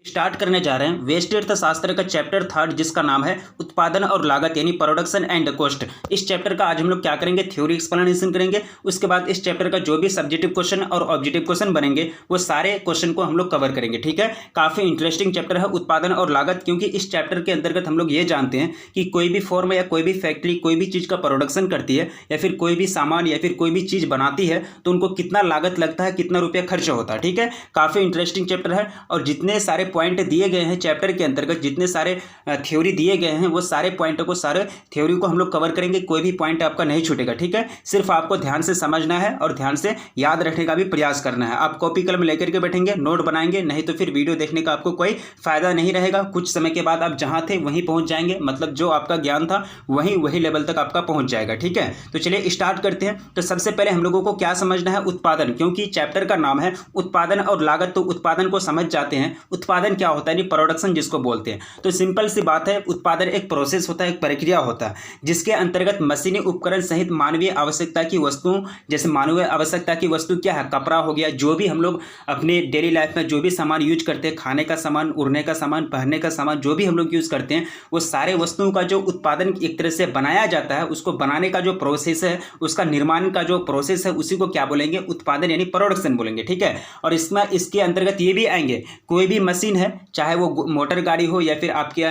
Start करने जा रहे हैं व्यष्टि अर्थशास्त्र का चैप्टर 3 जिसका नाम है उत्पादन और लागत यानी प्रोडक्शन एंड कॉस्ट। इस चैप्टर का आज हम लोग क्या करेंगे, थ्योरी एक्सप्लेनेशन करेंगे। उसके बाद इस चैप्टर का जो भी सब्जेक्टिव क्वेश्चन और ऑब्जेक्टिव क्वेश्चन बनेंगे वो सारे क्वेश्चन को हम लोग कवर करेंगे। ठीक है, काफी इंटरेस्टिंग चैप्टर है उत्पादन और लागत, क्योंकि इस चैप्टर के अंतर्गत हम लोग ये जानते हैं कि कोई भी फॉर्म या कोई भी फैक्ट्री कोई भी चीज का प्रोडक्शन करती है या फिर कोई भी सामान या फिर कोई भी चीज बनाती है तो उनको कितना लागत लगता है, कितना रुपया खर्च होता है। ठीक है, काफी इंटरेस्टिंग चैप्टर है और जितने सारे पॉइंट दिए गए हैं चैप्टर के अंतर्गत, जितने सारे थ्योरी दिए गए हैं वो सारे पॉइंटों को, सारे थ्योरी को हम लोग कवर करेंगे। कोई भी पॉइंट आपका नहीं छूटेगा। ठीक है, सिर्फ आपको ध्यान से समझना है और ध्यान से याद रखने का भी प्रयास करना है। आप कॉपी कलम लेकर के बैठेंगे, नोट बनाएंगे, नहीं तो फिर वीडियो देखने का आपको कोई फायदा नहीं रहेगा। कुछ समय के बाद आप जहां थे वहीं पहुंच जाएंगे, मतलब जो आपका ज्ञान था वही लेवल तक आपका पहुंच जाएगा। ठीक है, तो चलिए स्टार्ट करते हैं। तो सबसे पहले हम लोगों को क्या समझना है, उत्पादन, क्योंकि चैप्टर का नाम है उत्पादन और लागत। तो उत्पादन को समझ जाते हैं। उत्पादन क्या होता है, प्रोडक्शन जिसको बोलते हैं। तो सिंपल सी बात है, उत्पादन एक प्रोसेस होता है, एक प्रक्रिया होता है जिसके अंतर्गत मशीनी उपकरण सहित मानवीय आवश्यकता की वस्तु, जैसे मानवीय आवश्यकता की वस्तु क्या है, कपड़ा हो गया, जो भी हम लोग अपने डेली लाइफ में जो भी सामान यूज करते हैं, खाने का सामान, उड़ने का सामान, पहनने का सामान, जो भी हम लोग यूज करते हैं, वो सारे वस्तुओं का जो उत्पादन एक तरह से बनाया जाता है, उसको बनाने का जो प्रोसेस है, उसका निर्माण का जो प्रोसेस है, उसी को क्या बोलेंगे, उत्पादन यानी प्रोडक्शन बोलेंगे। ठीक है, और इसमें इसके अंतर्गत ये भी आएंगे, कोई भी मशीन है, चाहे वो मोटर गाड़ी हो या फिर आपके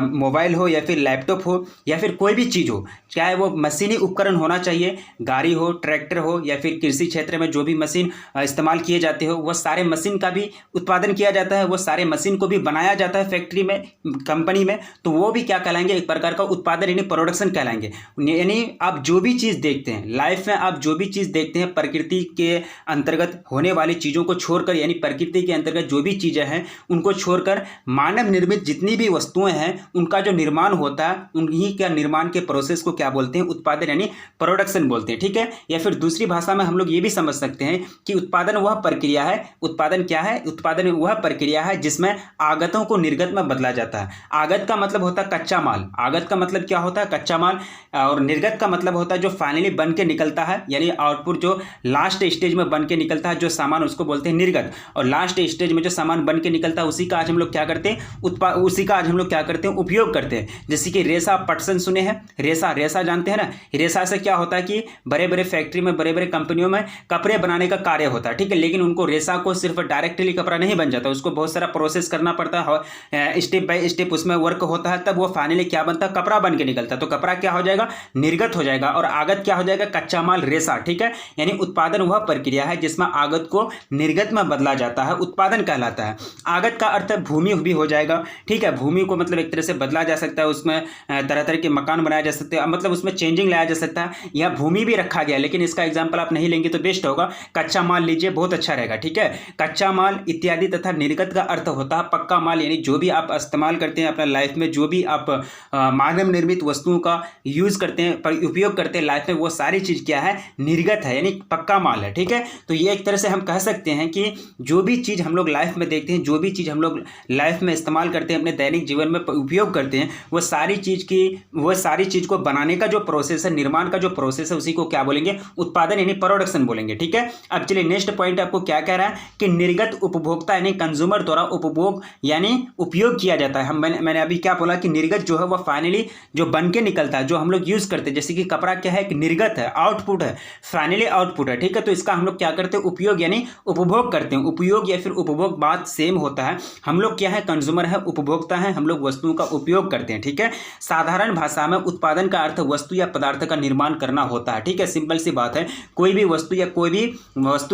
मोबाइल हो या फिर लैपटॉप हो या फिर कोई भी चीज़ हो, चाहे वो मशीनी उपकरण होना चाहिए, गाड़ी हो, ट्रैक्टर हो या फिर कृषि क्षेत्र में जो भी मशीन इस्तेमाल किए जाते हो, वो सारे मशीन का भी उत्पादन किया जाता है, वो सारे मशीन को भी बनाया जाता है फैक्ट्री में, कंपनी में, तो वो भी क्या कहलाएंगे, एक प्रकार का उत्पादन यानी प्रोडक्शन कहलाएंगे। यानी आप जो भी चीज़ देखते हैं लाइफ में, आप जो भी चीज़ देखते हैं प्रकृति के अंतर्गत होने वाली चीज़ों को छोड़कर, यानी प्रकृति के अंतर्गत जो भी चीज़ें हैं उनको छोड़कर मानव निर्मित जितनी भी वस्तुएं हैं उनका जो निर्माण होता है, उन्हीं का निर्माण के प्रोसेस को क्या बोलते हैं, उत्पादन यानी प्रोडक्शन बोलते हैं। ठीक है, या फिर दूसरी भाषा में हम लोग ये भी समझ सकते हैं कि उत्पादन वह प्रक्रिया है, उत्पादन क्या है, उत्पादन वह प्रक्रिया है जिसमें आगतों को निर्गत में बदला जाता है। आगत का मतलब होता है कच्चा माल, आगत का मतलब क्या होता है, कच्चा माल, और निर्गत का मतलब होता है जो फाइनली बन के निकलता है, यानी आउटपुट जो लास्ट स्टेज में बन के निकलता है, जो सामान, उसको बोलते हैं निर्गत। और लास्ट स्टेज में जो सामान बन के निकलता है उसी का आज हम लोग क्या करते हैं, उसी का आज हम लोग क्या करते हैं, उपयोग करते हैं। जैसे कि रेशा पटसन सुने हैं, रेशा जानते हैं ना, रेशा से क्या होता है कि बड़े बड़े फैक्ट्री में, बड़े बड़े कंपनियों में कपड़े बनाने का कार्य होता है। ठीक है, लेकिन उनको रेशा को सिर्फ डायरेक्टली कपड़ा नहीं बन जाता, उसको बहुत सारा प्रोसेस करना पड़ता है, स्टेप बाय स्टेप उसमें वर्क होता है, तब वो फाइनली क्या बनता है, कपड़ा बन के निकलता है। तो कपड़ा क्या हो जाएगा, निर्गत हो जाएगा, और आगत क्या हो जाएगा, कच्चा माल, रेशा। ठीक है, यानी उत्पादन वह प्रक्रिया है जिसमें आगत को निर्गत में बदला जाता है, उत्पादन कहलाता है। आगत का अर्थ भूमि भी हो जाएगा। ठीक है, भूमि को मतलब एक तरह से बदला जा सकता है, उसमें तरह तरह के मकान बनाए जा सकते हैं, मतलब उसमें चेंजिंग लाया जा सकता है। यह भूमि भी रखा गया, लेकिन इसका एग्जांपल आप नहीं लेंगे तो बेस्ट होगा, कच्चा माल लीजिए, बहुत अच्छा रहेगा। ठीक है, कच्चा माल इत्यादि, तथा निर्गत का अर्थ होता है पक्का माल, यानी जो भी आप इस्तेमाल करते हैं अपना लाइफ में, जो भी आप मानव निर्मित वस्तुओं का यूज करते हैं, उपयोग करते हैं लाइफ में, वो सारी चीज क्या है, निर्गत है, यानी पक्का माल है। ठीक है, तो ये एक तरह से हम कह सकते हैं कि जो भी चीज हम लोग लाइफ में देखते हैं, जो भी चीज हम लोग लाइफ में इस्तेमाल करते हैं, अपने दैनिक जीवन में उपयोग करते हैं, वो सारी चीज को बनाने का जो प्रोसेस है, निर्माण का जो प्रोसेस है, उसी को क्या बोलेंगे, उत्पादन यानी प्रोडक्शन बोलेंगे। ठीक है, अब चलिए नेक्स्ट पॉइंट आपको क्या कह रहा है कि निर्गत उपभोक्ता यानी कंज्यूमर द्वारा उपभोग यानी उपयोग किया जाता है। मैंने अभी क्या बोला कि निर्गत जो है वो फाइनली जो बन के निकलता है, जो हम लोग यूज करते हैं, जैसे कि कपड़ा क्या है, कि निर्गत है, आउटपुट है, फाइनली आउटपुट है। ठीक है, तो इसका हम लोग क्या करते हैं, उपयोग यानी उपभोग करते हैं। उपयोग या फिर उपभोग बात सेम होता है, हम लोग क्या है, कंज्यूमर है, उपभोक्ता है, हम लोग वस्तुओं का उपयोग करते हैं। ठीक है, साधारण भाषा में उत्पादन का अर्थ वस्तु या पदार्थ का निर्माण करना होता है। ठीक है, सिंपल सी बात है, कोई भी वस्तु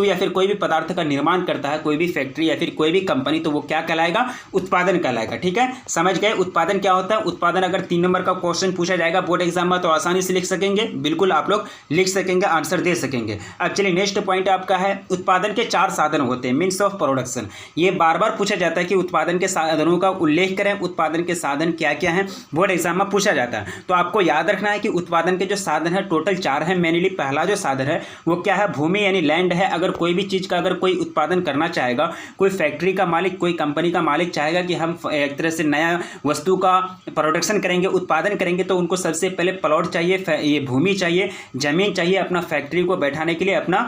या फिर कोई भी पदार्थ का निर्माण करता है, कोई भी फैक्ट्री या फिर कोई भी कंपनी, तो वो क्या कहलाएगा, उत्पादन कहलाएगा। ठीक है, समझ गए उत्पादन क्या होता है। उत्पादन अगर 3 नंबर का क्वेश्चन पूछा जाएगा बोर्ड एग्जाम में तो आसानी से लिख सकेंगे, बिल्कुल आप लोग लिख सकेंगे, आंसर दे सकेंगे। अब चलिए नेक्स्ट पॉइंट आपका है, उत्पादन के 4 साधन होते हैं, मीन्स ऑफ प्रोडक्शन। ये बार बार पूछा जाता है कि उत्पादन के साधनों का उल्लेख करें, उत्पादन के साधन क्या क्या हैं, बोर्ड एग्जाम में पूछा जाता है। तो आपको याद रखना है कि उत्पादन के जो साधन है टोटल 4 है। मेनली पहला जो साधन है वो क्या है, भूमि यानी लैंड है। अगर कोई भी चीज का अगर कोई उत्पादन करना चाहेगा, कोई फैक्ट्री का मालिक, कोई कंपनी का मालिक चाहेगा कि हम एक तरह से नया वस्तु का प्रोडक्शन करेंगे, उत्पादन करेंगे, तो उनको सबसे पहले प्लॉट चाहिए, ये भूमि चाहिए, जमीन चाहिए अपना फैक्ट्री को बैठाने के लिए, अपना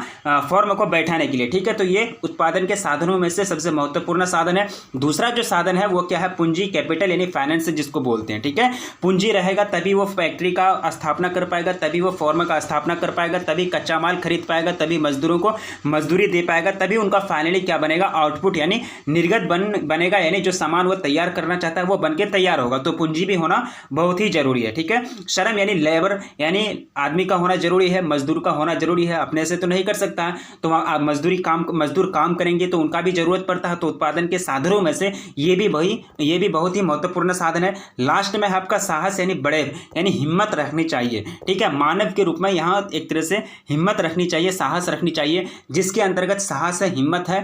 फॉर्म को बैठाने के लिए। ठीक है, तो ये उत्पादन के साधनों में से सबसे महत्वपूर्ण साधन है। है। दूसरा जो साधन है वो क्या है, पूंजी, कैपिटल यानी फाइनेंस जिसको बोलते हैं, ठीक है। पूंजी रहेगा तभी वो फैक्ट्री का स्थापना कर पाएगा, तभी वो फॉर्म का स्थापना कर पाएगा, तभी कच्चा माल खरीद पाएगा, तभी मजदूरों को मजदूरी दे पाएगा, तभी उनका फाइनली क्या बनेगा, आउटपुट यानी निर्गत बनेगा, यानी जो सामान वो तैयार करना चाहता है वो बन के तैयार होगा। तो पूंजी भी होना बहुत ही जरूरी है, ठीक है। श्रम यानी लेबर यानी आदमी का होना जरूरी है, मजदूर का होना जरूरी है, अपने से तो नहीं कर सकता है, तो मजदूर काम करेंगे तो उनका भी जरूरत पड़ता है। तो उत्पादन के साधनों में से ये भी बहुत ही महत्वपूर्ण साधन है। लास्ट में आपका साहस यानी बड़े यानी हिम्मत रखनी चाहिए, ठीक है। मानव के रूप में यहाँ एक तरह से हिम्मत रखनी चाहिए, साहस रखनी चाहिए, जिसके अंतर्गत साहस है, हिम्मत है,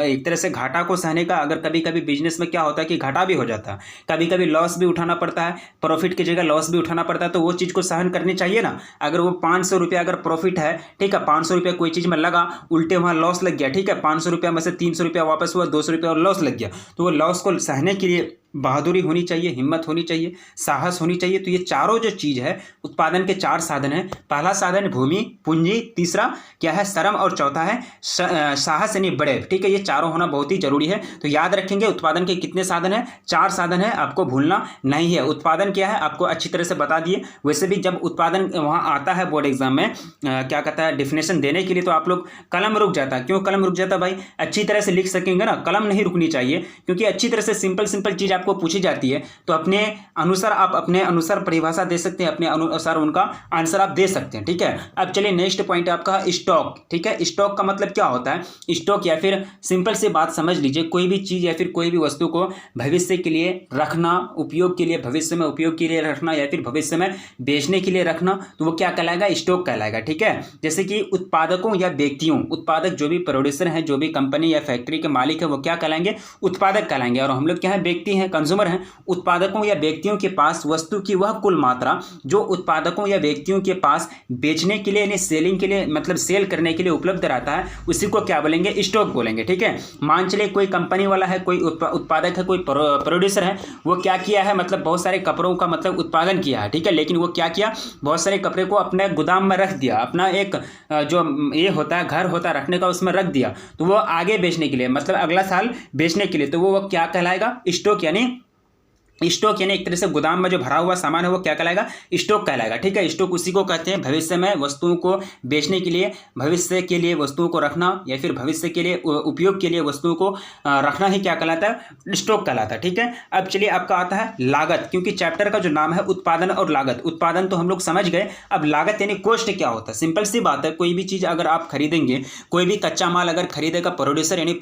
एक तरह से घाटा को सहने का। अगर कभी कभी बिजनेस में क्या होता है कि घाटा भी हो जाता है, कभी कभी लॉस भी उठाना पड़ता है, प्रॉफिट की जगह लॉस भी उठाना पड़ता है, तो वो चीज़ को सहन करनी चाहिए ना। अगर वो 500 रुपया अगर प्रॉफिट है, ठीक है, 500 रुपया कोई चीज़ में लगा, उल्टे वहाँ लॉस लग गया, ठीक है, 500 रुपया में से 300 रुपया वापस हुआ, 200 रुपया और लॉस लग गया, तो वो लॉस को सहने के लिए बहादुरी होनी चाहिए, हिम्मत होनी चाहिए, साहस होनी चाहिए। तो ये चारों जो चीज़ है, उत्पादन के 4 साधन हैं। पहला साधन भूमि, पूंजी, तीसरा क्या है, श्रम, और चौथा है साहस यानी बड़े, ठीक है। ये चारों होना बहुत ही जरूरी है। तो याद रखेंगे उत्पादन के कितने साधन हैं, 4 साधन है, आपको भूलना नहीं है। उत्पादन क्या है आपको अच्छी तरह से बता दिए। वैसे भी जब उत्पादन वहाँ आता है बोर्ड एग्जाम में क्या कहता है डिफिनेशन देने के लिए, तो आप लोग कलम रुक जाता है। क्यों कलम रुक जाता है भाई, अच्छी तरह से लिख सकेंगे ना, कलम नहीं रुकनी चाहिए, क्योंकि अच्छी तरह से सिंपल चीज़ आपको पूछी जाती है, तो अपने अनुसार परिभाषा दे सकते हैं, अपने अनुसार उनका आंसर आप दे सकते हैं, ठीक है। अब चलिए नेक्स्ट पॉइंट आपका स्टॉक, ठीक है। स्टॉक का मतलब क्या होता है, स्टॉक या फिर सिंपल सी बात समझ लीजिए, कोई भी चीज़ या फिर कोई भी वस्तु को भविष्य के लिए रखना, उपयोग के लिए, भविष्य में उपयोग के लिए रखना, या फिर भविष्य में बेचने के लिए रखना, तो वो क्या कहलाएगा, स्टॉक कहलाएगा, ठीक है। जैसे कि उत्पादकों या व्यक्तियों, उत्पादक जो भी प्रोड्यूसर हैं, जो भी कंपनी या फैक्ट्री के मालिक है, वो क्या कहलाएंगे, उत्पादक कहलाएंगे। और हम लोग क्या है, व्यक्ति हैं, कंज्यूमर हैं। उत्पादकों या व्यक्तियों के पास वस्तु की वह कुल मात्रा जो उत्पादकों या व्यक्तियों के पास बेचने के लिए यानी सेलिंग के लिए, मतलब सेल करने के लिए उपलब्ध रहता है, उसी को क्या बोलेंगे, स्टॉक बोलेंगे, ठीक है। मान चलिए कोई कंपनी वाला है, कोई उत्पादक है, कोई प्रोड्यूसर है, वो क्या किया है, मतलब बहुत सारे कपड़ों का मतलब उत्पादन किया है, ठीक है। लेकिन वो क्या किया, बहुत सारे कपड़े को अपने गोदाम में रख दिया, अपना एक जो ये होता है घर होता है रखने का, उसमें रख दिया, तो वो आगे बेचने के लिए, मतलब अगला साल बेचने के लिए, तो वो क्या कहलाएगा, स्टॉक यानी स्टॉक यानी एक तरह से गोदाम में जो भरा हुआ सामान है वो क्या कहलाएगा, स्टॉक कहलाएगा, ठीक है। स्टॉक उसी को कहते हैं भविष्य में वस्तुओं को बेचने के लिए, भविष्य के लिए वस्तुओं को रखना, या फिर भविष्य के लिए उपयोग के लिए वस्तुओं को रखना ही क्या कहलाता है, स्टॉक कहलाता है, ठीक है। अब चलिए आपका आता है लागत, क्योंकि चैप्टर का जो नाम है उत्पादन और लागत। उत्पादन तो हम लोग समझ गए, अब लागत यानी कॉस्ट क्या होता है। सिंपल सी बात है, कोई भी चीज़ अगर आप खरीदेंगे, कोई भी कच्चा माल अगर खरीदेगा प्रोड्यूसर यानी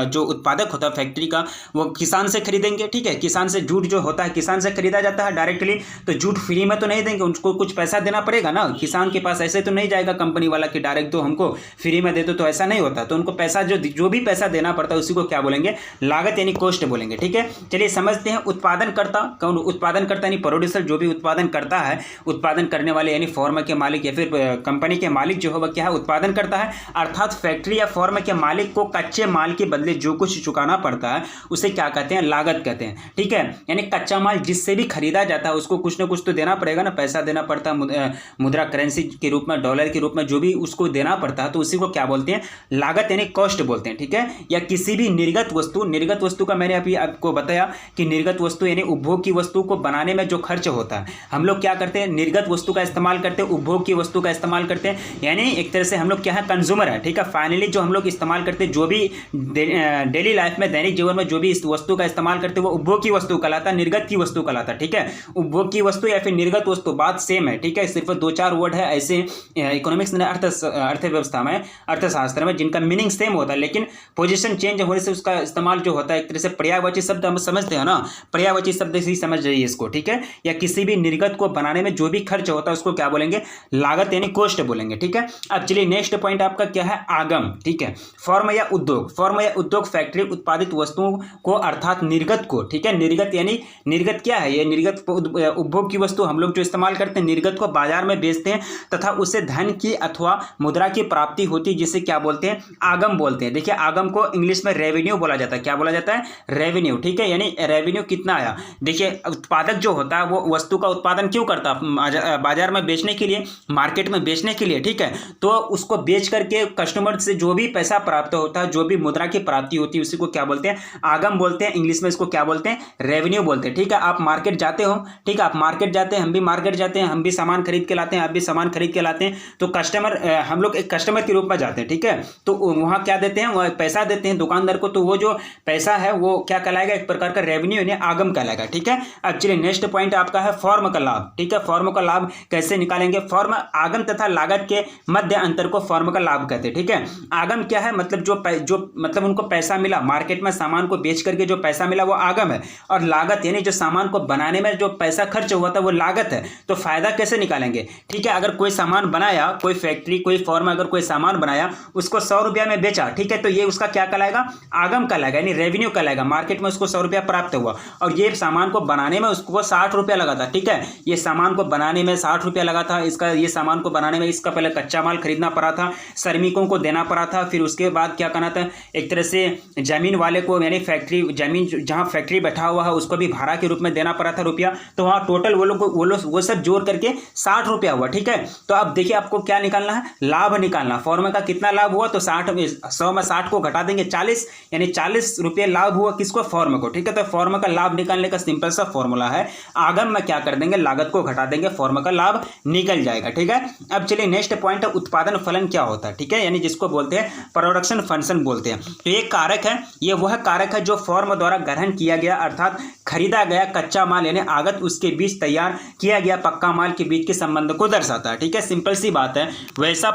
जो उत्पादक होता है फैक्ट्री का, वो किसान से खरीदेंगे, ठीक है। किसान से जूट जो होता है किसान से खरीदा जाता है डायरेक्टली, तो जूट फ्री में तो नहीं देंगे, उनको कुछ पैसा देना पड़ेगा ना। किसान के पास ऐसे तो नहीं जाएगा कंपनी वाला कि डायरेक्ट तो हमको फ्री में दे दो, तो ऐसा नहीं होता। तो उनको पैसा जो भी पैसा देना पड़ता है उसी को क्या बोलेंगे, लागत यानी कॉस्ट बोलेंगे, ठीक है। चलिए समझते हैं उत्पादनकर्ता कौन, उत्पादनकर्ता यानी प्रोड्यूसर, जो भी उत्पादन करता है, उत्पादन करने वाले यानी फॉर्म के मालिक या फिर कंपनी के मालिक जो है वह क्या है, उत्पादन करता है। अर्थात फैक्ट्री या फॉर्म के मालिक को कच्चे माल के बदले जो कुछ चुकाना पड़ता है उसे क्या कहते हैं, लागत कहते हैं, ठीक है। यानी कच्चा माल जिससे भी खरीदा जाता है उसको कुछ ना कुछ तो देना पड़ेगा ना, पैसा देना पड़ता है, मुद्रा करेंसी के रूप में, डॉलर के रूप में जो भी उसको देना पड़ता है, तो उसी को क्या बोलते हैं, लागत यानी कॉस्ट बोलते हैं, ठीक है। या किसी भी निर्गत वस्तु का मैंने अभी आपको बताया कि निर्गत वस्तु यानी उपभोग की वस्तु को बनाने में जो खर्च होता है, हम लोग क्या करते हैं, निर्गत वस्तु का इस्तेमाल करते हैं, उपभोग की वस्तु का इस्तेमाल करते हैं, यानी एक तरह से हम लोग क्या है, कंज्यूमर है, ठीक है। फाइनली जो हम लोग इस्तेमाल करते हैं, जो भी डेली लाइफ में, दैनिक जीवन में जो भी इस वस्तु का इस्तेमाल करते हैं वो उपभोग की वस्तु कहलाता है, निर्गत की वस्तु कहलाता है, ठीक है। उपभोग की वस्तु या फिर निर्गत वस्तु बात सेम है, ठीक है। सिर्फ 2-4 वर्ड है ऐसे इकोनॉमिक्स में, अर्थव्यवस्था में, अर्थशास्त्र में, जिनका मीनिंग सेम होता है, लेकिन पोजीशन चेंज होने से उसका इस्तेमाल जो होता है, एक तरह से पर्यायवाची शब्द हम समझते हैं ना, पर्यायवाची शब्द से ही समझ जाइए इसको, ठीक है। या किसी भी निर्गत को बनाने में जो भी खर्च होता है उसको क्या बोलेंगे, लागत यानी कॉस्ट बोलेंगे, ठीक है। अब चलिए नेक्स्ट पॉइंट आपका क्या है, आगम, ठीक है। फॉर्म या उद्योग फैक्ट्री उत्पादित वस्तुओं को अर्थात निर्गत को, ठीक है, निर्गत यानी निर्गत क्या है? ये निर्गत उपभोग की वस्तु हम लोग जो इस्तेमाल करते हैं, निर्गत को बाजार में बेचते हैं तथा उससे धन की अथवा मुद्रा की प्राप्ति होती है, जिसे क्या बोलते हैं? आगम बोलते हैं। देखिए आगम को इंग्लिश में रेवेन्यू बोला जाता है। क्या बोला जाता है? रेवेन्यू। ठीक है, यानी रेवेन्यू कितना आया। देखिए उत्पादक जो होता है वो वस्तु का उत्पादन क्यों करता है? बाजार में बेचने के लिए, मार्केट में बेचने के लिए। ठीक है, तो उसको बेच करके कस्टमर से जो भी पैसा प्राप्त होता है, जो भी मुद्रा की प्राप्ति होती है, उसी को क्या बोलते हैं? आगम बोलते हैं। इंग्लिश में इसको क्या बोलते हैं? रेवेन्यू बोलते हैं। ठीक है, आप मार्केट जाते हो, ठीक है, आप मार्केट जाते हैं, हम भी मार्केट जाते हैं, हम भी सामान खरीद के लाते हैं, आप भी सामान खरीद के लाते हैं, तो कस्टमर, हम लोग एक कस्टमर के रूप में जाते हैं। ठीक है, तो वहाँ क्या देते हैं? वह पैसा देते हैं दुकानदार को, तो वो जो पैसा है वो क्या कहलाएगा? एक प्रकार का रेवेन्यू यानी आगम कहलाएगा। ठीक है, अब चलिए नेक्स्ट पॉइंट आपका है फॉर्म का लाभ। ठीक है, फॉर्म का लाभ कैसे निकालेंगे? फॉर्म आगम तथा लागत के मध्य अंतर को फॉर्म का लाभ कहते हैं। ठीक है, आगम क्या है? मतलब जो मतलब उनको पैसा मिला, मार्केट में सामान को बेच करके जो पैसा मिला वो आगम है, और लागत यानी जो सामान को बनाने में जो पैसा खर्च हुआ था वो लागत है। तो फायदा कैसे निकालेंगे? ठीक है, अगर कोई सामान बनाया, कोई फैक्ट्री, कोई फॉर्म अगर कोई सामान बनाया, उसको 100 रुपया में बेचा, ठीक है, तो ये उसका क्या कहलाएगा? आगम कहलाएगा, यानी रेवेन्यू कहलाएगा। मार्केट में उसको 100 रुपया प्राप्त हुआ और ये सामान को बनाने में उसको 60 रुपया लगा था। ठीक है, ये सामान को बनाने में 60 रुपया लगा था। इसका ये सामान को बनाने में इसका पहले कच्चा माल खरीदना पड़ा था, श्रमिकों को देना पड़ा था, फिर उसके बाद क्या करना था? एक तरह से जमीन वाले को, यानी फैक्ट्री, जमीन जहाँ फैक्ट्री बैठा हुआ है उसको भी भाड़ा के रूप में देना पड़ा था रुपया। तो वहाँ टोटल वो सब जोड़ करके 60 रुपया हुआ। ठीक है, तो अब देखिए आपको क्या निकालना है? लाभ निकालना। फॉर्म का कितना लाभ हुआ? तो 100 में 60 को घटा देंगे 40, यानी 40 रुपये लाभ हुआ किसको? फॉर्म को। ठीक है, तो फॉर्म का लाभ निकालने का सिंपल सा फॉर्मूला है, आगम में क्या कर देंगे? लागत को घटा देंगे, फॉर्म का लाभ निकल जाएगा। ठीक है, अब चलिए नेक्स्ट पॉइंट है उत्पादन फलन क्या होता है। ठीक है, यानी जिसको बोलते हैं प्रोडक्शन फंक्शन बोलते हैं। तो ये कारक है, ये वह कारक है जो फॉर्म द्वारा ग्रहण किया गया, अर्थात खरीदा गया कच्चा माल यानी आगत, उसके बीच तैयार किया गया पक्का माल के बीच के संबंध को दर्शाता है। ठीक है, सिंपल सी बात है। वैसा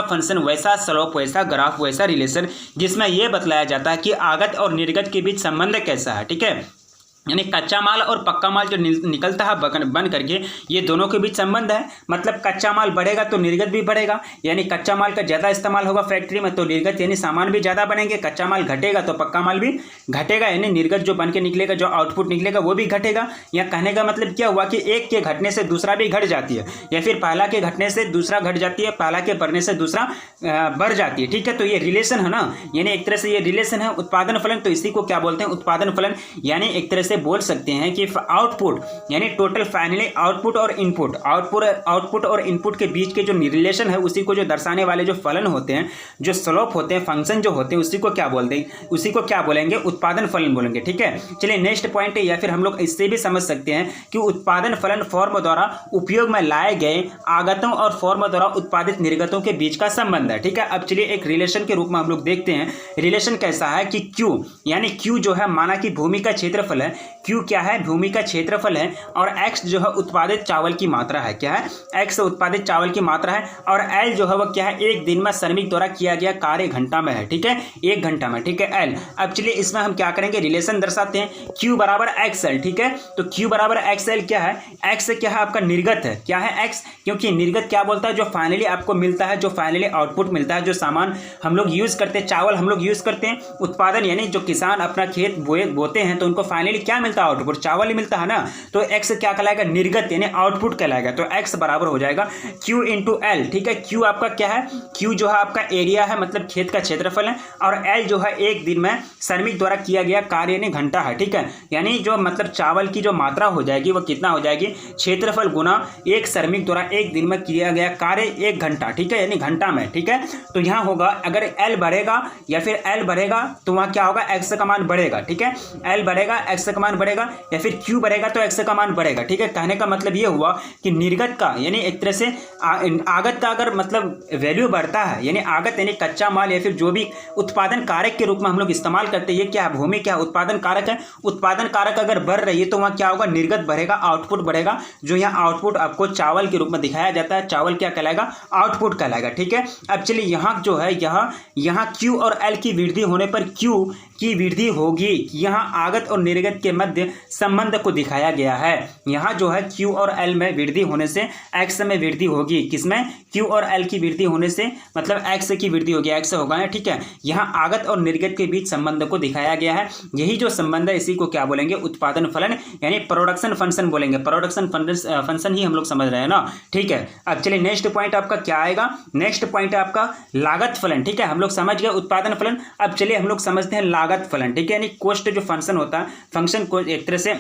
फंक्शन, वैसा स्लोप, वैसा ग्राफ, वैसा रिलेशन जिसमें यह बतलाया जाता है कि आगत और निर्गत के बीच संबंध कैसा है। ठीक है, यानी कच्चा माल और पक्का माल जो निकलता है बन करके, ये दोनों के बीच संबंध है। मतलब कच्चा माल बढ़ेगा तो निर्गत भी बढ़ेगा, यानी कच्चा माल का ज़्यादा इस्तेमाल होगा फैक्ट्री में तो निर्गत यानी सामान भी ज़्यादा बनेंगे। कच्चा माल घटेगा तो पक्का माल भी घटेगा, यानी निर्गत जो बन के निकलेगा, जो आउटपुट निकलेगा वो भी घटेगा। या कहने का मतलब क्या हुआ कि एक के घटने से दूसरा भी घट जाती है, या फिर पहला के घटने से दूसरा घट जाती है, पहला के बढ़ने से दूसरा बढ़ जाती है। ठीक है, तो ये रिलेशन है ना, यानी एक तरह से ये रिलेशन है उत्पादन फलन। तो इसी को क्या बोलते हैं? उत्पादन फलन। यानी एक तरह से बोल सकते हैं कि आउटपुट यानी टोटल फाइनली आउटपुट और इनपुट, आउटपुट और इनपुट के बीच के जो रिलेशन है उसी को जो दर्शाने वाले जो फलन होते हैं, जो स्लोप होते हैं, फंक्शन जो होते हैं, उसी को क्या बोलते हैं? उसी को क्या बोलेंगे? उत्पादन फलन बोलेंगे। ठीक है, चलिए नेक्स्ट पॉइंट है, या फिर हम लोग इससे भी समझ सकते हैं कि उत्पादन फलन फॉर्म द्वारा उपयोग में लाए गए आगतों और फॉर्म द्वारा उत्पादित निर्गतों के बीच का संबंध है। ठीक है, अब चलिए एक रिलेशन के रूप में हम लोग देखते हैं रिलेशन कैसा है कि Q, यानी Q जो है माना कि भूमि का क्षेत्रफल है, Q क्या है? भूमि का क्षेत्रफल है, और X जो है उत्पादित चावल की मात्रा है। क्या है? X उत्पादित चावल की मात्रा है, और L जो है वह क्या है? एक दिन में श्रमिक द्वारा किया गया कार्य घंटा में है। ठीक है, 1 घंटा में। ठीक है, L। अब चलिए इसमें हम क्या करेंगे? रिलेशन दर्शाते हैं Q बराबर XL। ठीक है, तो Q बराबर XL क्या है? X क्या है? आपका निर्गत है। क्या है? X, क्योंकि निर्गत क्या बोलता है? जो फाइनली आपको मिलता है, जो फाइनली आउटपुट मिलता है, जो सामान हम लोग यूज करते हैं, चावल हम लोग यूज करते हैं। उत्पादन यानी जो किसान अपना खेत बोते हैं तो उनको फाइनली क्या मिलता है? आउटपुट चावल ही मिलता है ना। तो X क्या कहलाएगा? निर्गत यानी आउटपुट कहलाएगा। तो X बराबर हो जाएगा Q इंटू L। ठीक है, Q आपका क्या है? Q जो है आपका एरिया है, मतलब खेत का क्षेत्रफल है, और L जो है एक दिन में श्रमिक द्वारा किया गया कार्य यानी घंटा है। ठीक है, यानी जो मतलब चावल की जो मात्रा हो जाएगी वो कितना हो जाएगी? क्षेत्रफल गुना एक श्रमिक द्वारा एक दिन में किया गया कार्य 1 घंटा। ठीक है, यानी घंटा में। ठीक है, तो यहाँ होगा अगर L बढ़ेगा या फिर L बढ़ेगा तो वहाँ क्या होगा? X का मान बढ़ेगा। ठीक है, L बढ़ेगा X का मान बढ़ेगा, या फिर Q बढ़ेगा तो X का मान बढ़ेगा। ठीक है, कहने का मतलब ये हुआ कि निर्गत का यानी एक तरह से आगत का अगर मतलब वैल्यू बढ़ता है, यानी आगत यानी कच्चा माल या फिर जो भी उत्पादन कारक के रूप में हम लोग इस्तेमाल करते हैं, ये क्या है? भूमि क्या है? उत्पादन कारक है। उत्पादन कारक अगर बढ़ रही है तो वहाँ क्या होगा? निर्गत बढ़ेगा, आउटपुट बढ़ेगा। जो यहाँ आउटपुट आपको चावल के रूप में दिखाया जाता है, चावल क्या कहलाएगा? आउटपुट कहलाएगा। ठीक है, अब चलिए यहाँ जो है यहाँ Q और L की वृद्धि होने पर Q की वृद्धि होगी। यहाँ आगत और निर्गत के मध्य संबंध को दिखाया गया है। यहाँ जो है Q और L में वृद्धि होने से X में वृद्धि होगी। किसमें? Q और L की वृद्धि होने से मतलब X की वृद्धि होगी, X होगा, ठीक है। यहाँ आगत और निर्गत के बीच संबंध को दिखाया गया है। यही जो संबंध है इसी को क्या बोलेंगे? उत्पादन फलन यानी प्रोडक्शन फंक्शन बोलेंगे। प्रोडक्शन फंक्शन ही हम लोग समझ रहे हैं ना, ठीक है। अब चलिए नेक्स्ट पॉइंट आपका क्या आएगा? नेक्स्ट पॉइंट है आपका लागत फलन, ठीक है। हम लोग समझ गए उत्पादन फलन। अब चलिए हम लोग समझते हैं लागत फलन, ठीक है। यानी कॉस्ट जो फंक्शन होता है, फंक्शन को एक तरह से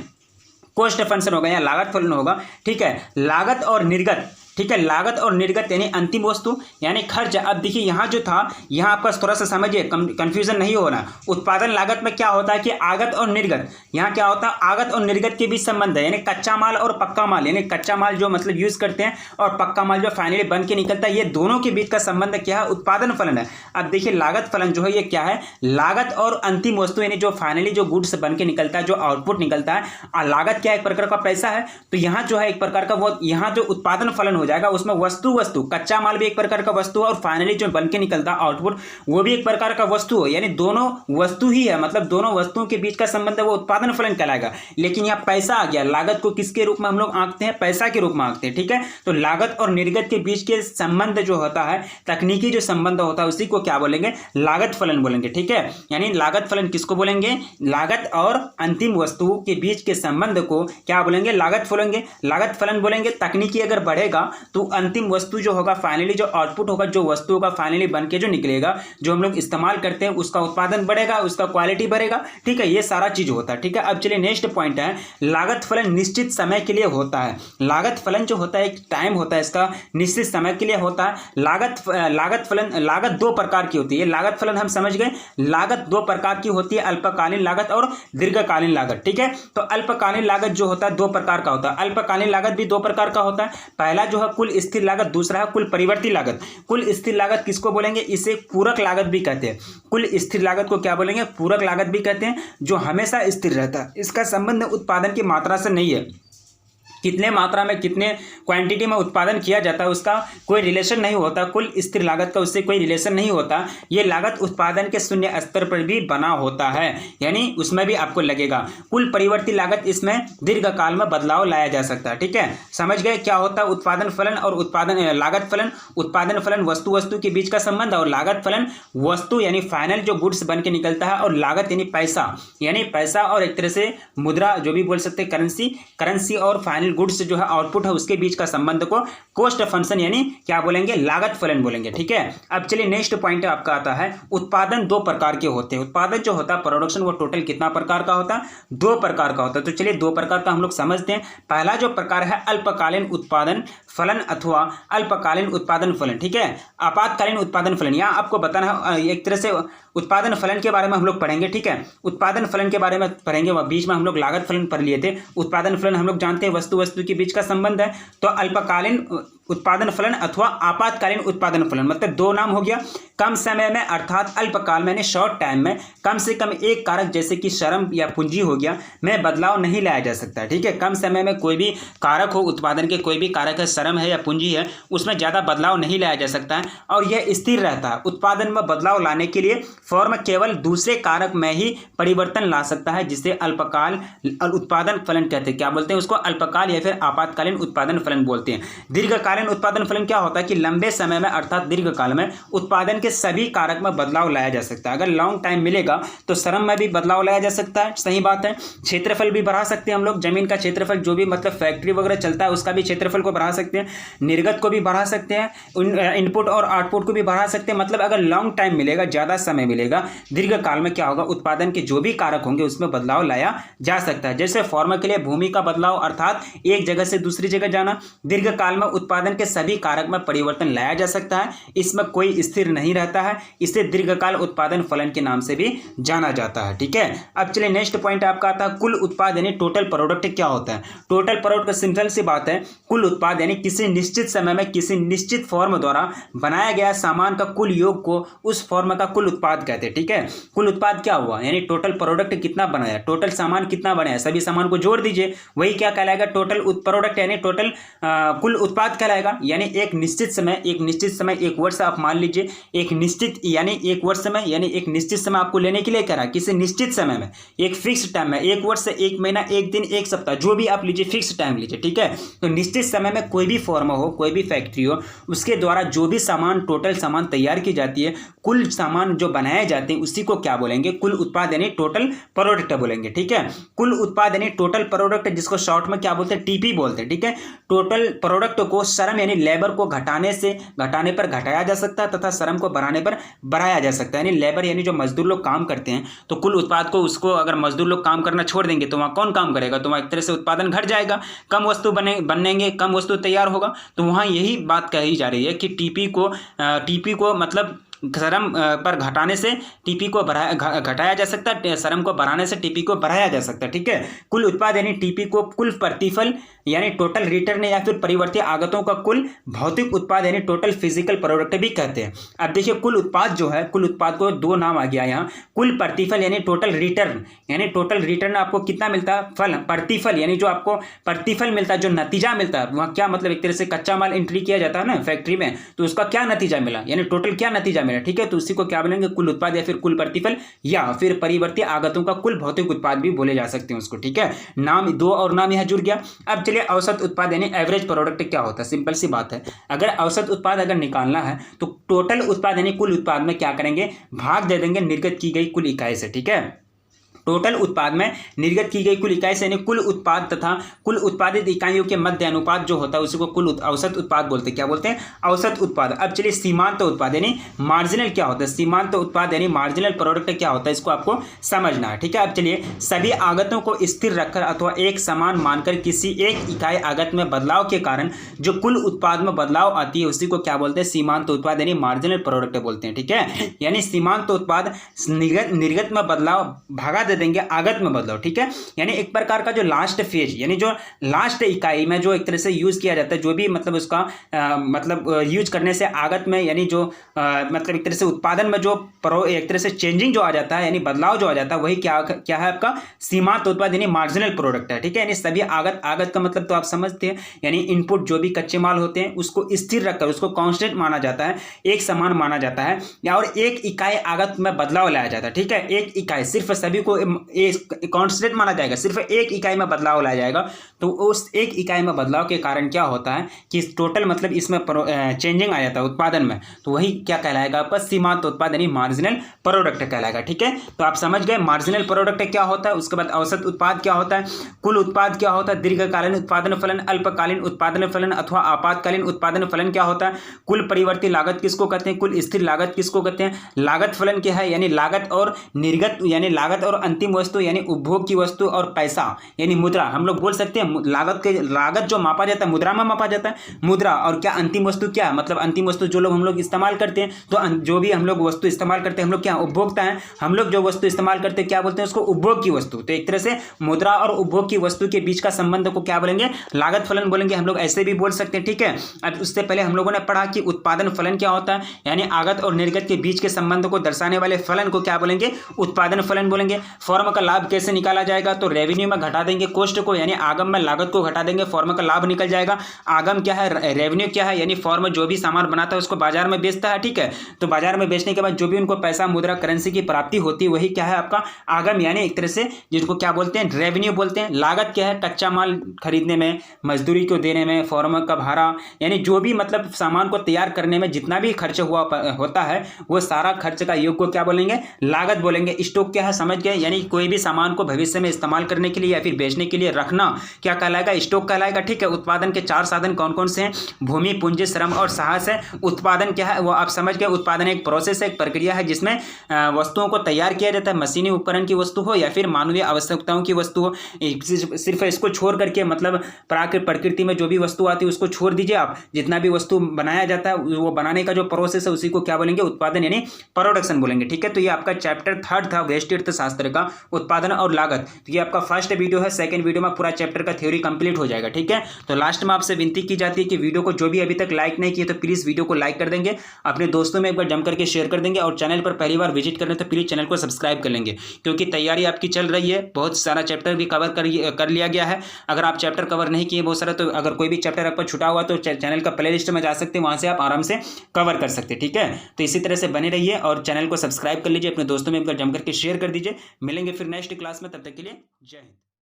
कॉस्ट फंक्शन होगा या लागत फलन होगा, ठीक है। लागत और निर्गत, ठीक है, लागत और निर्गत यानी अंतिम वस्तु यानी खर्च। अब देखिए यहाँ जो था, यहाँ आपका थोड़ा सा समझिए, कंफ्यूजन नहीं होना। उत्पादन लागत में क्या होता है कि आगत और निर्गत, यहाँ क्या होता है? आगत और निर्गत के बीच संबंध है, यानी कच्चा माल और पक्का माल, यानी कच्चा माल जो मतलब यूज करते हैं और पक्का माल जो फाइनली बन के निकलता है, ये दोनों के बीच का संबंध क्या है? उत्पादन फलन है। अब देखिए लागत फलन जो है ये क्या है? लागत और अंतिम वस्तु यानी जो फाइनली जो गुड्स बन के निकलता है, जो आउटपुट निकलता है। लागत क्या एक प्रकार का पैसा है, तो यहाँ जो है एक प्रकार का वो, यहाँ जो उत्पादन फलन हो जाएगा उसमें वस्तु कच्चा माल भी एक प्रकार का वस्तु है और फाइनली जो बन के निकलता आउटपुट वो भी एक प्रकार का वस्तु है, यानी दोनों वस्तु ही है, मतलब दोनों वस्तुओं के बीच का संबंध है, वो उत्पादन फलन कहलाएगा। लेकिन यहाँ पैसा आ गया। लागत को किसके रूप में हम लोग आंकते हैं? पैसा के रूप में आंकते हैं, ठीक है। तो लागत और निर्गत के बीच के संबंध जो होता है, तकनीकी जो संबंध होता है, उसी को क्या बोलेंगे? लागत फलन बोलेंगे, ठीक है। यानी लागत फलन किसको बोलेंगे? लागत और अंतिम वस्तु के बीच के संबंध को क्या बोलेंगे? लागत फलन बोलेंगे। तकनीकी अगर बढ़ेगा तो अंतिम वस्तु जो होगा, फाइनली जो आउटपुट होगा, जो वस्तु होगा फाइनली बन के जो निकलेगा, जो हम लोग इस्तेमाल करते हैं, उसका उत्पादन बढ़ेगा, उसका क्वालिटी बढ़ेगा, ठीक है। ये सारा चीज होता है, ठीक है। अब चलिए नेक्स्ट पॉइंट है, लागत फलन निश्चित समय के लिए होता है। लागत फलन जो होता है एक टाइम होता है इसका, निश्चित समय के लिए होता है। लागत दो प्रकार की होती है। लागत फलन हम समझ गए, लागत दो प्रकार की होती है, अल्पकालीन लागत और दीर्घकालीन लागत, ठीक है। तो अल्पकालीन लागत जो होता है दो प्रकार का होता है। अल्पकालीन लागत भी दो प्रकार का होता है। पहला जो है कुल स्थिर लागत, दूसरा है कुल परिवर्ती लागत। कुल स्थिर लागत किसको बोलेंगे? इसे पूरक लागत भी कहते हैं। कुल स्थिर लागत को क्या बोलेंगे? पूरक लागत भी कहते हैं, जो हमेशा स्थिर रहता है। इसका संबंध उत्पादन की मात्रा से नहीं है, कितने मात्रा में कितने क्वांटिटी में उत्पादन किया जाता है उसका कोई रिलेशन नहीं होता। कुल स्थिर लागत का उससे कोई रिलेशन नहीं होता। ये लागत उत्पादन के शून्य स्तर पर भी बना होता है, यानी उसमें भी आपको लगेगा। कुल परिवर्ती लागत, इसमें दीर्घकाल में बदलाव लाया जा सकता है, ठीक है। समझ गए क्या होता है उत्पादन फलन और लागत फलन? उत्पादन फलन वस्तु के बीच का संबंध और लागत फलन वस्तु यानी फाइनल जो गुड्स बन के निकलता है, और लागत यानी पैसा और एक तरह से मुद्रा जो भी बोल सकते हैं, करेंसी और फाइनल गुड्स जो है आउटपुट है, उसके बीच का संबंध को कॉस्ट फंक्शन यानी क्या बोलेंगे? लागत फलन बोलेंगे, ठीक है। अब चलिए नेक्स्ट पॉइंट आपका आता है, उत्पादन दो प्रकार के होते हैं। उत्पादन जो होता है प्रोडक्शन, वो टोटल कितना प्रकार का होता है? दो प्रकार का होता है। तो चलिए दो प्रकार का हम लोग समझते हैं। पहला जो प्रकार है अल्पकालीन उत्पादन फलन अथवा अल्पकालीन उत्पादन फलन, ठीक है। आपातकालीन उत्पादन फलन, यहाँ आपको बताना है एक तरह से उत्पादन फलन के बारे में हम लोग पढ़ेंगे, ठीक है। उत्पादन फलन के बारे में पढ़ेंगे, वह बीच में हम लोग लागत फलन पढ़ लिए थे। उत्पादन फलन हम लोग जानते हैं वस्तु के बीच का संबंध है। तो अल्पकालीन उत्पादन फलन अथवा आपातकालीन उत्पादन फलन, मतलब दो नाम हो गया। कम समय में अर्थात अल्पकाल में शॉर्ट टाइम में कम से कम एक कारक जैसे कि श्रम या पूंजी हो गया में बदलाव नहीं लाया जा सकता, ठीक है। कम समय में कोई भी कारक हो, उत्पादन के कोई भी कारक है, श्रम है या पूंजी है, उसमें ज़्यादा बदलाव नहीं लाया जा सकता है और यह स्थिर रहता है। उत्पादन में बदलाव लाने के लिए फर्म केवल दूसरे कारक में ही परिवर्तन ला सकता है, जिसे अल्पकाल उत्पादन फलन कहते हैं। क्या बोलते हैं उसको? अल्पकाल या फिर आपातकालीन उत्पादन फलन बोलते हैं। दीर्घकालीन उत्पादन फलन क्या होता है कि लंबे समय में अर्थात दीर्घकाल में उत्पादन के सभी कारक में बदलाव लाया जा सकता है। अगर लॉन्ग टाइम मिलेगा तो श्रम में भी बदलाव लाया जा सकता है, सही बात है। क्षेत्रफल भी बढ़ा सकते हैं हम लोग, जमीन का क्षेत्रफल जो भी मतलब फैक्ट्री वगैरह चलता है उसका भी क्षेत्रफल को बढ़ा सकते हैं, निर्गत को भी बढ़ा सकते हैं, इनपुट और आउटपुट को भी बढ़ा सकते हैं। मतलब अगर लॉन्ग टाइम मिलेगा, ज़्यादा समय मिलेगा, दीर्घकाल में क्या होगा? उत्पादन के जो भी कारक होंगे उसमें बदलाव लाया जा सकता है। जैसे फॉर्म के लिए भूमि का बदलाव अर्थात एक जगह से दूसरी जगह जाना। दीर्घकाल में उत्पादन के सभी कारक में परिवर्तन लाया जा सकता है, इसमें कोई स्थिर नहीं रहता है। इसे दीर्घकाल उत्पादन फलन के नाम से भी जाना जाता है, ठीक है। अब चलिए नेक्स्ट पॉइंट आपका आता है कुल उत्पाद यानी टोटल प्रोडक्ट क्या होता है? टोटल प्रोडक्ट का सिंपल सी बात है, कुल उत्पाद यानी किसी निश्चित समय में किसी निश्चित फॉर्म द्वारा बनाया गया सामान का कुल योग को उस फॉर्म का कुल उत्पाद कहते हैं, ठीक है। कुल उत्पाद क्या हुआ? यानी टोटल प्रोडक्ट कितना बनाया, टोटल सामान कितना बनाया, सभी सामान को जोड़ दीजिए, वही क्या कहलाएगा? टोटल प्रोडक्ट यानी टोटल कुल उत्पाद कहलाएगा। जाएगा, यानी एक निश्चित समय एक वर्ष आप मान लीजिए, एक निश्चित यानी एक वर्ष में यानी एक निश्चित समय आपको लेने के लिए कह रहा है, किसी निश्चित समय में एक फिक्स टाइम में, एक वर्ष से एक महीना, एक दिन, एक सप्ताह, जो भी आप लीजिए फिक्स टाइम लीजिए, ठीक है। तो निश्चित समय में कोई भी फर्म हो, कोई भी फैक्ट्री हो, उसके द्वारा जो भी सामान टोटल सामान तैयार की जाती है, कुल सामान जो बनाए जाते हैं उसी को क्या बोलेंगे, कुल उत्पाद यानी टोटल प्रोडक्ट बोलेंगे, ठीक है। कुल उत्पाद यानी टोटल प्रोडक्ट, जिसको शॉर्ट में क्या बोलते हैं, टीपी बोलते हैं, ठीक है। टोटल प्रोडक्ट को श्रम यानी लेबर को घटाने पर घटाया जा सकता है तथा श्रम को बढ़ाने पर बढ़ाया जा सकता है, यानी लेबर यानी जो मजदूर लोग काम करते हैं, तो कुल उत्पाद को उसको अगर मजदूर लोग काम करना छोड़ देंगे तो वहाँ कौन काम करेगा, तो वहाँ एक तरह से उत्पादन घट जाएगा, कम वस्तु बनेंगे, कम वस्तु तैयार होगा। तो वहाँ यही बात कही जा रही है कि टीपी को मतलब श्रम पर घटाने से टीपी को घटाया जा सकता है, श्रम को बढ़ाने से टीपी को बढ़ाया जा सकता है, ठीक है। कुल उत्पाद यानी टीपी को कुल प्रतिफल यानी टोटल रिटर्न या फिर परिवर्ती आगतों का कुल भौतिक उत्पाद यानी टोटल फिजिकल प्रोडक्ट भी कहते हैं। अब देखिए कुल उत्पाद जो है, कुल उत्पाद को दो नाम आ गया यहाँ, कुल प्रतिफल यानी टोटल रिटर्न, यानी टोटल रिटर्न आपको कितना मिलता है, फल प्रतिफल यानी जो आपको प्रतिफल मिलता है, जो नतीजा मिलता है, वहाँ क्या मतलब एक तरह से कच्चा माल एंट्री किया जाता है ना फैक्ट्री में, तो उसका क्या नतीजा मिला, यानी टोटल क्या नतीजा मिला, ठीक है। तो उसी को क्या बोलेंगे, कुल उत्पाद या फिर कुल प्रतिफल या फिर परिवर्ती आगतों का कुल भौतिक उत्पाद भी बोले जा सकते हैं उसको, ठीक है। नाम दो और नाम यहाँ जुड़ गया। अब चलिए औसत उत्पाद यानी एवरेज प्रोडक्ट क्या होता है, सिंपल सी बात है, अगर औसत उत्पाद अगर निकालना है तो टोटल उत्पाद यानी कुल उत्पाद में क्या करेंगे, भाग दे देंगे निर्गत की गई कुल इकाई से, ठीक है। टोटल उत्पाद में निर्गत की गई कुल इकाई से यानी कुल उत्पाद तथा कुल उत्पादित इकाइयों के मध्य अनुपात जो होता है उसी को कुल औसत उत्पाद बोलते हैं। क्या बोलते हैं, औसत उत्पाद। अब चलिए सीमांत उत्पाद यानी मार्जिनल क्या होता है, सीमांत उत्पाद यानी मार्जिनल प्रोडक्ट क्या होता है, इसको आपको समझना है, ठीक है। अब चलिए सभी आगतों को स्थिर रखकर अथवा एक समान मानकर किसी एक इकाई आगत में बदलाव के कारण जो कुल उत्पाद में बदलाव आती है उसी को क्या बोलते हैं, सीमांत उत्पाद यानी मार्जिनल प्रोडक्ट बोलते हैं, ठीक है। यानी सीमांत उत्पाद निर्गत में बदलाव भगा दे देंगे आगत में बदलाव, ठीक है। यानी एक प्रकार का जो लास्ट फेज यानी जो लास्ट इकाई में जो एक तरह से यूज किया जाता है, जो भी मतलब उसका मतलब यूज करने से आगत में यानी जो मतलब एक तरह से उत्पादन में जो एक तरह से चेंजिंग जो आ जाता है यानी बदलाव जो आ जाता है, वही क्या है आपका सीमांत उत्पाद यानी मार्जिनल प्रोडक्ट है, ठीक है। यानी सभी आगत का मतलब तो आप समझते हैं, यानी इनपुट जो भी कच्चे माल होते हैं उसको स्थिर रखकर उसको कांस्टेंट माना जाता है, एक समान माना जाता है, और एक इकाई आगत में बदलाव लाया जाता है, ठीक है। एक इकाई सिर्फ सभी को कांस्टेंट माना जाएगा, सिर्फ एक इकाई में बदलाव लाया जाएगा, तो उस एक इकाई में बदलाव के कारण क्या होता है कि टोटल मतलब इसमें चेंजिंग आ जाता है उत्पादन में, तो वही क्या कहलाएगा आपका सीमांत उत्पाद यानी मार्जिनल प्रोडक्ट कहलाएगा, ठीक है। तो आप समझ गए मार्जिनल प्रोडक्ट क्या होता है। उसके बाद औसत उत्पाद क्या होता है, कुल उत्पाद क्या होता है, दीर्घकालीन उत्पादन फलन, अल्पकालीन उत्पादन फलन अथवा आपातकालीन उत्पादन फलन क्या होता है, कुल परिवर्ती लागत किसको कहते हैं, कुल स्थिर लागत किसको कहते हैं, लागत फलन क्या है, यानी लागत और निर्गत यानी लागत और अंतिम वस्तु यानी उपभोग की वस्तु, और पैसा यानी मुद्रा, हम लोग बोल सकते हैं लागत जो मापा जाता है मुद्रा में मापा जाता है, मुद्रा। और क्या अंतिम वस्तु क्या है, मतलब अंतिम वस्तु जो लोग हम लोग इस्तेमाल करते हैं, तो जो भी हम लोग वस्तु इस्तेमाल करते हैं हम लोग क्या उपभोक्ता हैं, हम लोग जो वस्तु इस्तेमाल करते हैं क्या बोलते हैं उसको उपभोग की वस्तु। तो एक तरह से मुद्रा और उपभोग की वस्तु के बीच का संबंध को क्या बोलेंगे, लागत फलन बोलेंगे, हम लोग ऐसे भी बोल सकते हैं, ठीक है। अब उससे पहले हम लोगों ने पढ़ा कि उत्पादन फलन क्या होता है, यानी आगत और निर्गत के बीच के संबंध को दर्शाने वाले फलन को क्या बोलेंगे, उत्पादन फलन बोलेंगे। फर्म का लाभ कैसे निकाला जाएगा, तो रेवेन्यू में घटा देंगे कोस्ट को, यानी आगम में लागत को घटा देंगे, फर्म का लाभ निकल जाएगा। आगम क्या है, रेवेन्यू क्या है, यानी फर्म जो भी सामान बनाता है उसको बाजार में बेचता है, ठीक है। तो बाजार में बेचने के बाद जो भी उनको पैसा मुद्रा करेंसी की प्राप्ति होती है वही क्या है आपका आगम, यानी एक तरह से जिसको क्या बोलते हैं रेवेन्यू बोलते हैं। लागत क्या है, कच्चा माल खरीदने में, मजदूरी को देने में, फर्म का भाड़ा, यानी जो भी मतलब सामान को तैयार करने में जितना भी खर्च हुआ होता है वो सारा खर्च का योग को क्या बोलेंगे, लागत बोलेंगे। स्टॉक क्या है, समझ गए, यानी कोई भी सामान को भविष्य में इस्तेमाल करने के लिए या फिर बेचने के लिए रखना क्या कहलाएगा, स्टॉक कहलाएगा, ठीक है। उत्पादन के चार साधन कौन कौन से हैं, भूमि, पूंजी, श्रम और साहस है। उत्पादन क्या है वो आप समझ गए, उत्पादन एक प्रोसेस है, एक प्रक्रिया है जिसमें वस्तुओं को तैयार किया जाता है, मशीनी उपकरण की वस्तु हो या फिर मानवीय आवश्यकताओं की वस्तु हो। सिर्फ इसको छोड़ करके मतलब प्रकृति में जो भी वस्तु आती है उसको छोड़ दीजिए आप, जितना भी वस्तु बनाया जाता है वो बनाने का जो प्रोसेस है उसी को क्या बोलेंगे, उत्पादन यानी प्रोडक्शन बोलेंगे, ठीक है। तो ये आपका चैप्टर 3 था व्यष्टि अर्थशास्त्र का। होगा उत्पादन और लागत। तो ये आपका फर्स्ट वीडियो है, सेकंड वीडियो में पूरा चैप्टर का थ्योरी कंप्लीट हो जाएगा। ठीक है, तो लास्ट में आपसे विनती की जाती है कि वीडियो को जो भी अभी तक लाइक नहीं किए तो प्लीज़ वीडियो को लाइक कर देंगे, अपने दोस्तों में एक बार जम करके शेयर कर देंगे, और चैनल पर पहली बार विजिट करें तो प्लीज़ चैनल को सब्सक्राइब कर लेंगे, क्योंकि तैयारी आपकी चल रही है। बहुत सारा चैप्टर भी कवर कर लिया गया है। अगर आप चैप्टर कवर नहीं किए बहुत सारा, तो अगर कोई भी चैप्टर आपका छुटा हुआ तो चैनल का प्ले लिस्ट में जा सकते हैं, वहाँ से आप आराम से कवर कर सकते हैं। ठीक है, तो इसी तरह से बने रहिए और चैनल को सब्सक्राइब कर लीजिए, अपने दोस्तों में एक बार जम करके शेयर कर दीजिए। मिलेंगे फिर नेक्स्ट क्लास में, तब तक के लिए जय हिंद।